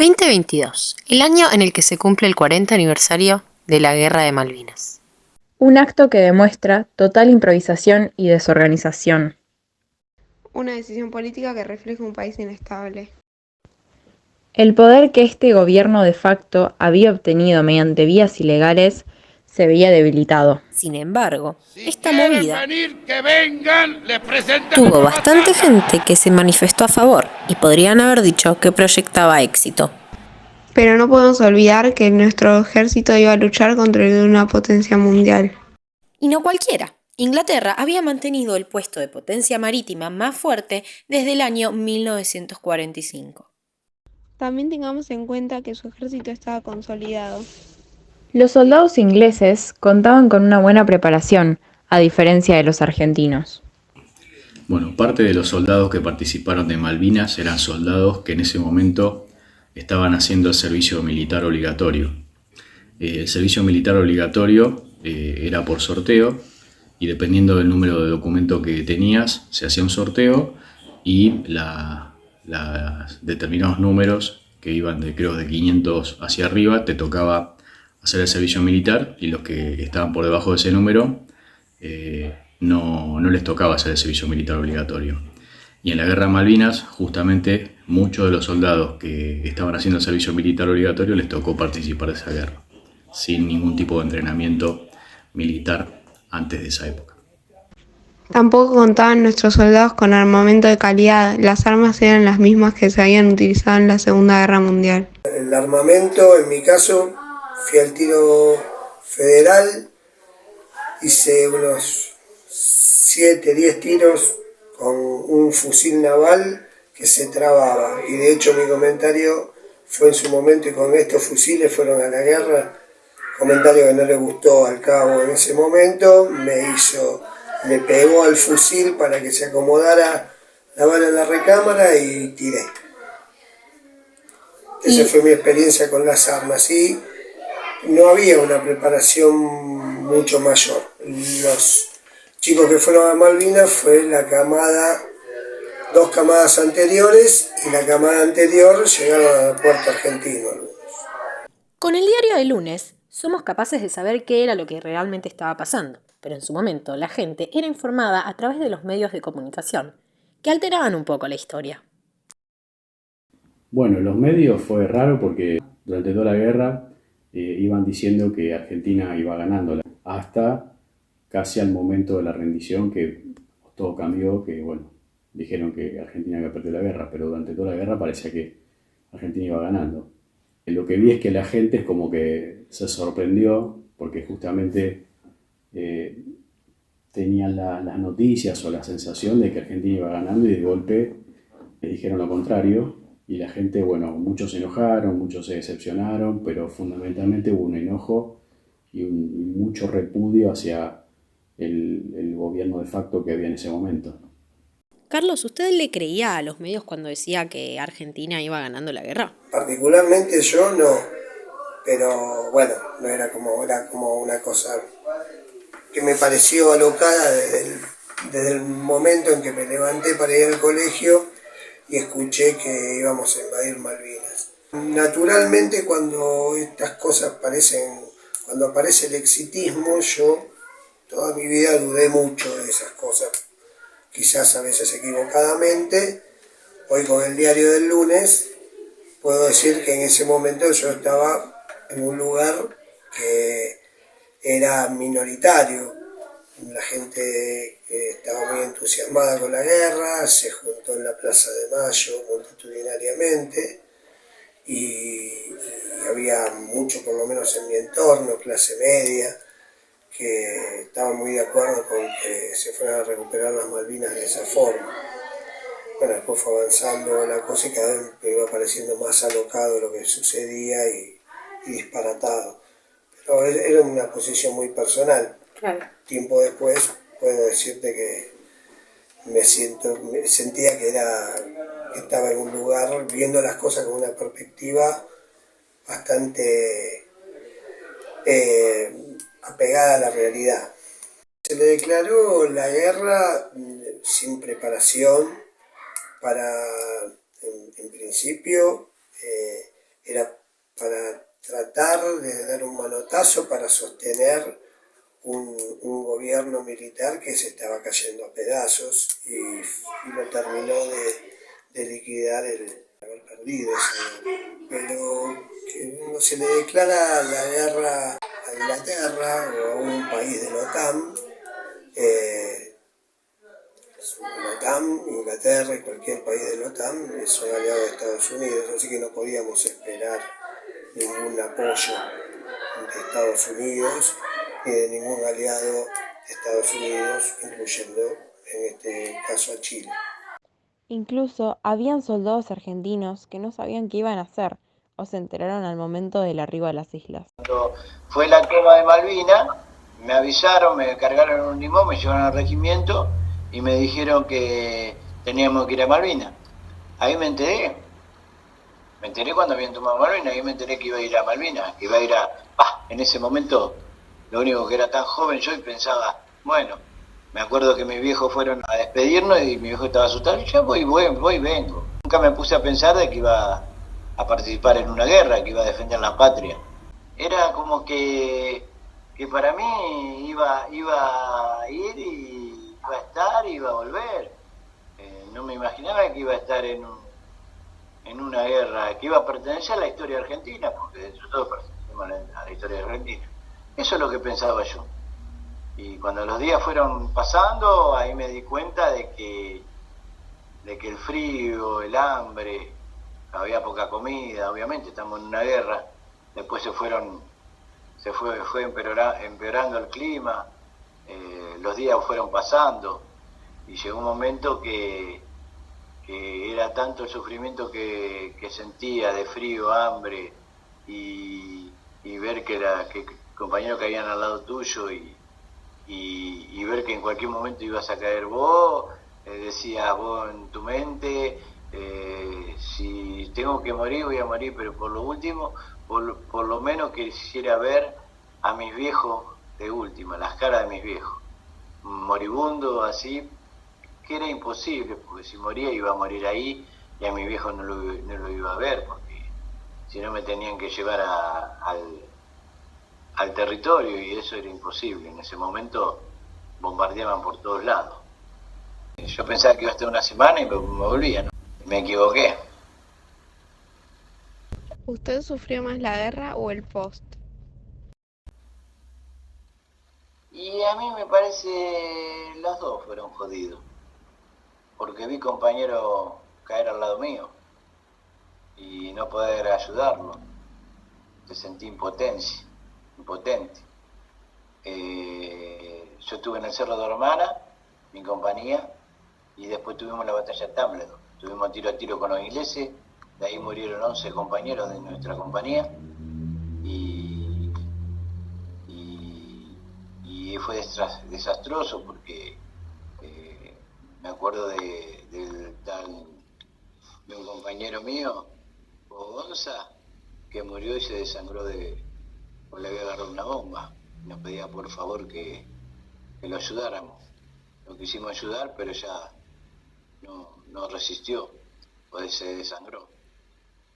2022, el año en el que se cumple el 40 aniversario de la Guerra de Malvinas. Un acto que demuestra total improvisación y desorganización. Una decisión política que refleja un país inestable. El poder que este gobierno de facto había obtenido mediante vías ilegales se veía debilitado. Sin embargo, Si esta quieren movida venir, que vengan, les presentamos tuvo la bastante batalla. gente que se manifestó a favor y podrían haber dicho que proyectaba éxito. Pero no podemos olvidar que nuestro ejército iba a luchar contra el de una potencia mundial. Y no cualquiera. Inglaterra había mantenido el puesto de potencia marítima más fuerte desde el año 1945. También tengamos en cuenta que su ejército estaba consolidado. Los soldados ingleses contaban con una buena preparación, a diferencia de los argentinos. Bueno, parte de los soldados que participaron de Malvinas eran soldados que en ese momento estaban haciendo el servicio militar obligatorio. El servicio militar obligatorio era por sorteo y dependiendo del número de documento que tenías, se hacía un sorteo y determinados números que iban de 500 hacia arriba, te tocaba hacer el servicio militar y los que estaban por debajo de ese número no les tocaba hacer el servicio militar obligatorio. Y en la Guerra de Malvinas, justamente, muchos de los soldados que estaban haciendo el servicio militar obligatorio les tocó participar de esa guerra, sin ningún tipo de entrenamiento militar antes de esa época. Tampoco contaban nuestros soldados con armamento de calidad. Las armas eran las mismas que se habían utilizado en la Segunda Guerra Mundial. El armamento, en mi caso, fui al tiro federal, hice unos 7, 10 tiros con un fusil naval que se trababa. Y de hecho mi comentario fue en su momento, y con estos fusiles fueron a la guerra, comentario que no le gustó al cabo en ese momento, le pegó al fusil para que se acomodara la bala en la recámara y tiré. Esa fue mi experiencia con las armas y no había una preparación mucho mayor. Los chicos que fueron a Malvinas fue la camada, 2 camadas anteriores, y la camada anterior llegaron a Puerto Argentino. Con el diario de lunes, somos capaces de saber qué era lo que realmente estaba pasando, pero en su momento la gente era informada a través de los medios de comunicación, que alteraban un poco la historia. Bueno, los medios fue raro porque durante toda la guerra iban diciendo que Argentina iba ganándola, hasta casi al momento de la rendición que todo cambió, que bueno, dijeron que Argentina había perdido la guerra, pero durante toda la guerra parecía que Argentina iba ganando. Lo que vi es que la gente es como que se sorprendió porque justamente tenían las noticias o la sensación de que Argentina iba ganando y de golpe les dijeron lo contrario. Y la gente, bueno, muchos se enojaron, muchos se decepcionaron, pero fundamentalmente hubo un enojo y mucho repudio hacia el gobierno de facto que había en ese momento. Carlos, ¿usted le creía a los medios cuando decía que Argentina iba ganando la guerra? Particularmente yo no, pero bueno, no era como una cosa que me pareció alocada desde el momento en que me levanté para ir al colegio y escuché que íbamos a invadir Malvinas. Naturalmente cuando estas cosas cuando aparece el exitismo, yo toda mi vida dudé mucho de esas cosas, quizás a veces equivocadamente. Hoy con el diario del lunes puedo decir que en ese momento yo estaba en un lugar que era minoritario. La gente estaba muy entusiasmada con la guerra, se juntó en la Plaza de Mayo multitudinariamente y había mucho, por lo menos en mi entorno, clase media, que estaba muy de acuerdo con que se fueran a recuperar las Malvinas de esa forma. Bueno, después fue avanzando la cosa y cada vez me iba pareciendo más alocado lo que sucedía y disparatado. Pero era una posición muy personal. Claro. Tiempo después puedo decirte que sentía que estaba en un lugar viendo las cosas con una perspectiva bastante apegada a la realidad. Se le declaró la guerra sin preparación en principio, era para tratar de dar un manotazo para sostener un gobierno militar que se estaba cayendo a pedazos y lo terminó de liquidar el haber perdido esa guerra. Pero que uno se le declara la guerra a Inglaterra o a un país de la OTAN, la OTAN, Inglaterra y cualquier país de la OTAN son aliados de Estados Unidos, así que no podíamos esperar ningún apoyo de Estados Unidos ni de ningún aliado de Estados Unidos, incluyendo en este caso a Chile. Incluso habían soldados argentinos que no sabían qué iban a hacer o se enteraron al momento del arribo a las islas. Cuando fue la toma de Malvinas, me avisaron, me cargaron en un limón, me llevaron al regimiento y me dijeron que teníamos que ir a Malvinas. Ahí me enteré cuando habían tomado Malvinas, ahí me enteré que iba a ir a Malvinas, que iba a ir en ese momento, lo único que era tan joven yo y pensaba, bueno, me acuerdo que mis viejos fueron a despedirnos y mi viejo estaba asustado, y yo voy, vengo. Nunca me puse a pensar de que iba a participar en una guerra, que iba a defender la patria. Era como que para mí iba a ir y iba a estar y iba a volver. No me imaginaba que iba a estar en una guerra, que iba a pertenecer a la historia argentina, porque nosotros pertenecemos a la historia argentina. Eso es lo que pensaba yo. Y cuando los días fueron pasando, ahí me di cuenta de que el frío, el hambre, había poca comida, obviamente, estamos en una guerra. Después se fue empeorando el clima, los días fueron pasando y llegó un momento que era tanto el sufrimiento que sentía de frío, hambre y ver que compañeros caían al lado tuyo y ver que en cualquier momento ibas a caer vos, decías vos en tu mente, si tengo que morir voy a morir, pero por lo último, por lo menos quisiera ver a mis viejos de última, las caras de mis viejos, moribundos así, que era imposible, porque si moría iba a morir ahí y a mi viejo no lo iba a ver, porque si no me tenían que llevar al territorio y eso era imposible. En ese momento bombardeaban por todos lados. Yo pensaba que iba a estar una semana y me volvía, ¿no? Me equivoqué. ¿Usted sufrió más la guerra o el post? Y a mí me parece los dos fueron jodidos, porque vi compañeros caer al lado mío y no poder ayudarlo. Te sentí impotente. Yo estuve en el Cerro de Hermana, mi compañía, y después tuvimos la batalla de Tambledon. Tuvimos tiro a tiro con los ingleses, de ahí murieron 11 compañeros de nuestra compañía y fue desastroso porque me acuerdo de un compañero mío, Gonza, que murió y se desangró porque le había agarrado una bomba. Nos pedía por favor que lo ayudáramos. Lo quisimos ayudar, pero ya no resistió, pues se desangró.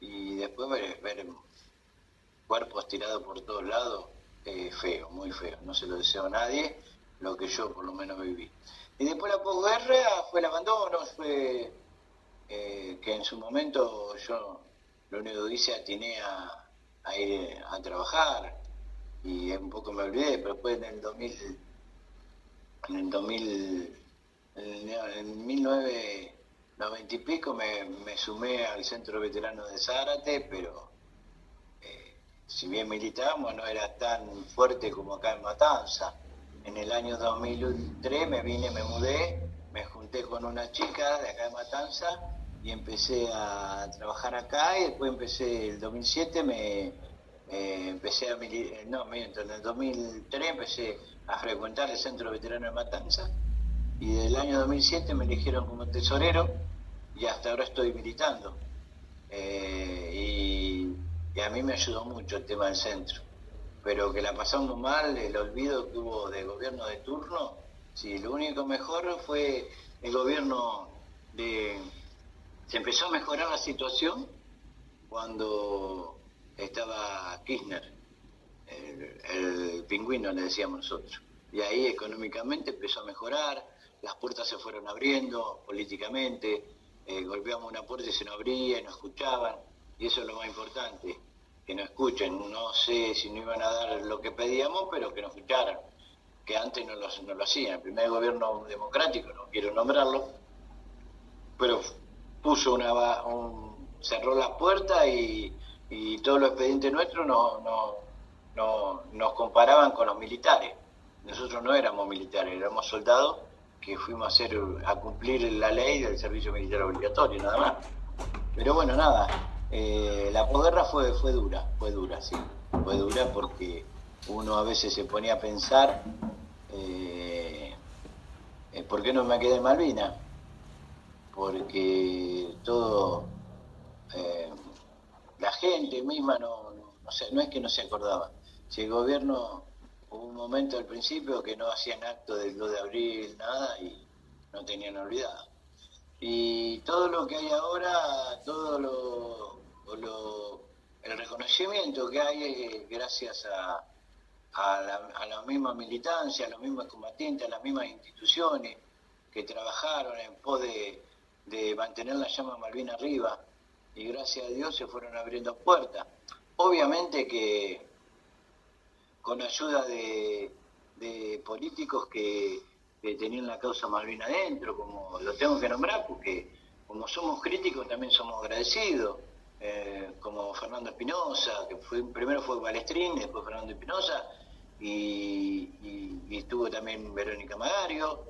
Y después ver cuerpos tirados por todos lados, feo, muy feo. No se lo deseo a nadie, lo que yo por lo menos viví. Y después la posguerra fue el abandono, fue que en su momento yo lo único que hice atiné a ir a trabajar y un poco me olvidé, pero después en el 1990 y pico me sumé al centro veterano de Zárate, pero si bien militábamos no era tan fuerte como acá en Matanza. En el año 2003 me mudé, me junté con una chica de acá de Matanza y empecé a trabajar acá y después el 2007 empecé a militar, en el 2003 empecé a frecuentar el centro veterano de Matanza y del año 2007 me eligieron como tesorero y hasta ahora estoy militando. Y a mí me ayudó mucho el tema del centro, pero que la pasamos mal, el olvido que hubo del gobierno de turno, sí, lo único mejor fue el gobierno se empezó a mejorar la situación cuando estaba Kirchner, el pingüino le decíamos nosotros. Y ahí económicamente empezó a mejorar, las puertas se fueron abriendo políticamente, golpeamos una puerta y se nos abría y nos escuchaban, y eso es lo más importante, que nos escuchen. No sé si nos iban a dar lo que pedíamos, pero que nos escucharan, que antes no lo hacían. El primer gobierno democrático, no quiero nombrarlo, pero puso cerró las puertas y todos los expedientes nuestros nos comparaban con los militares. Nosotros no éramos militares, éramos soldados que fuimos a cumplir la ley del servicio militar obligatorio, nada más. Pero bueno, nada, la posguerra fue dura, sí. Fue dura porque uno a veces se ponía a pensar, ¿por qué no me quedé en Malvinas? Porque la gente misma no es que no se acordaba. Si el gobierno, hubo un momento al principio que no hacían acto del 2 de abril, nada, y no tenían olvidado. Y todo lo que hay ahora, el reconocimiento que hay es gracias a la misma militancia, a los mismos combatientes, a las mismas instituciones que trabajaron en pos de mantener la llama Malvina arriba, y gracias a Dios se fueron abriendo puertas. Obviamente que con ayuda de políticos que tenían la causa Malvina adentro, como lo tengo que nombrar, porque como somos críticos también somos agradecidos, como Fernando Espinosa, que primero fue Balestrín, después Fernando Espinosa, y estuvo también Verónica Magario,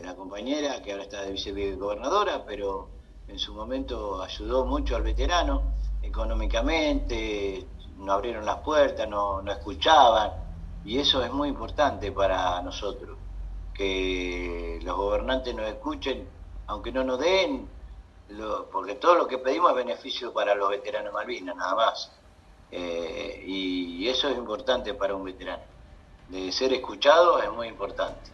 la compañera que ahora está de vicegobernadora, pero en su momento ayudó mucho al veterano económicamente, nos abrieron las puertas, nos escuchaban, y eso es muy importante para nosotros, que los gobernantes nos escuchen, aunque no nos den, porque todo lo que pedimos es beneficio para los veteranos Malvinas, nada más. Y eso es importante para un veterano. De ser escuchado es muy importante.